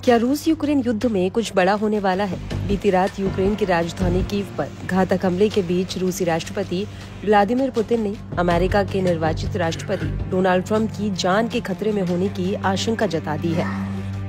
क्या रूस यूक्रेन युद्ध में कुछ बड़ा होने वाला है? बीती रात यूक्रेन की राजधानी कीव पर घातक हमले के बीच रूसी राष्ट्रपति व्लादिमीर पुतिन ने अमेरिका के निर्वाचित राष्ट्रपति डोनाल्ड ट्रंप की जान के खतरे में होने की आशंका जता दी है।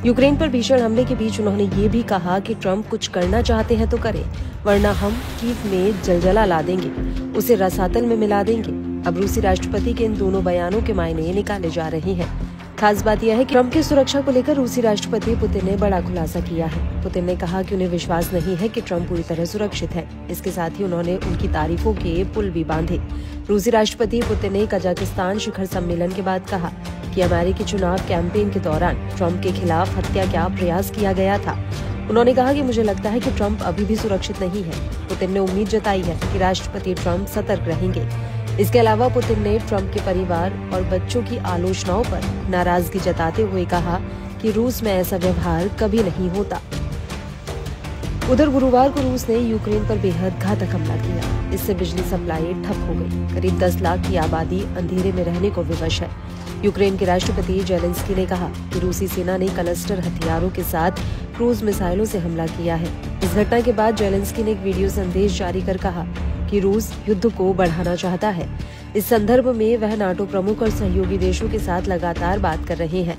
यूक्रेन पर भीषण हमले के बीच उन्होंने ये भी कहा कि ट्रंप कुछ करना चाहते हैं तो करें, वरना हम कीव में जलजला ला देंगे, उसे रसातल में मिला देंगे। अब रूसी राष्ट्रपति के इन दोनों बयानों के मायने निकाले जा रहे हैं। खास बात यह है कि ट्रंप की सुरक्षा को लेकर रूसी राष्ट्रपति पुतिन ने बड़ा खुलासा किया है। पुतिन ने कहा कि उन्हें विश्वास नहीं है कि ट्रंप पूरी तरह सुरक्षित है। इसके साथ ही उन्होंने उनकी तारीफों के पुल भी बांधे। रूसी राष्ट्रपति पुतिन ने कजाकिस्तान शिखर सम्मेलन के बाद कहा कि अमेरिकी चुनाव कैंपेन के दौरान ट्रंप के खिलाफ हत्या का प्रयास किया गया था। उन्होंने कहा कि मुझे लगता है कि ट्रंप अभी भी सुरक्षित नहीं है। पुतिन ने उम्मीद जताई है कि राष्ट्रपति ट्रंप सतर्क रहेंगे। इसके अलावा पुतिन ने ट्रंप के परिवार और बच्चों की आलोचनाओं पर नाराजगी जताते हुए कहा कि रूस में ऐसा व्यवहार कभी नहीं होता। उधर गुरुवार को रूस ने यूक्रेन पर बेहद घातक हमला किया। इससे बिजली सप्लाई ठप हो गई। करीब 10 लाख की आबादी अंधेरे में रहने को विवश है। यूक्रेन के राष्ट्रपति जेलेंस्की ने कहा कि रूसी सेना ने क्लस्टर हथियारों के साथ क्रूज मिसाइलों से हमला किया है। इस घटना के बाद जेलेंस्की ने एक वीडियो संदेश जारी कर कहा कि रूस युद्ध को बढ़ाना चाहता है। इस संदर्भ में वह नाटो प्रमुख और सहयोगी देशों के साथ लगातार बात कर रहे हैं।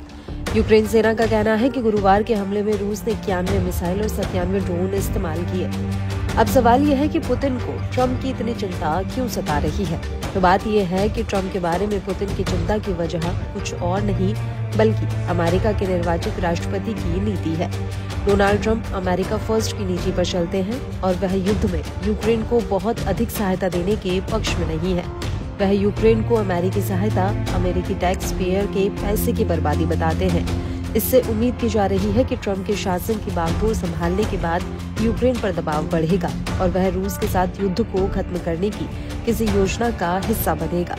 यूक्रेन सेना का कहना है कि गुरुवार के हमले में रूस ने 91 मिसाइल और 97 ड्रोन इस्तेमाल किए। अब सवाल यह है कि पुतिन को ट्रंप की इतनी चिंता क्यों सता रही है? तो बात यह है कि ट्रंप के बारे में पुतिन की चिंता की वजह कुछ और नहीं बल्कि अमेरिका के निर्वाचित राष्ट्रपति की नीति है। डोनाल्ड ट्रंप अमेरिका फर्स्ट की नीति पर चलते हैं और वह युद्ध में यूक्रेन को बहुत अधिक सहायता देने के पक्ष में नहीं है। वह यूक्रेन को अमेरिकी सहायता अमेरिकी टैक्स पेयर के पैसे की बर्बादी बताते हैं। इससे उम्मीद की जा रही है कि ट्रंप के शासन की बागडोर संभालने के बाद यूक्रेन पर दबाव बढ़ेगा और वह रूस के साथ युद्ध को खत्म करने की किसी योजना का हिस्सा बनेगा।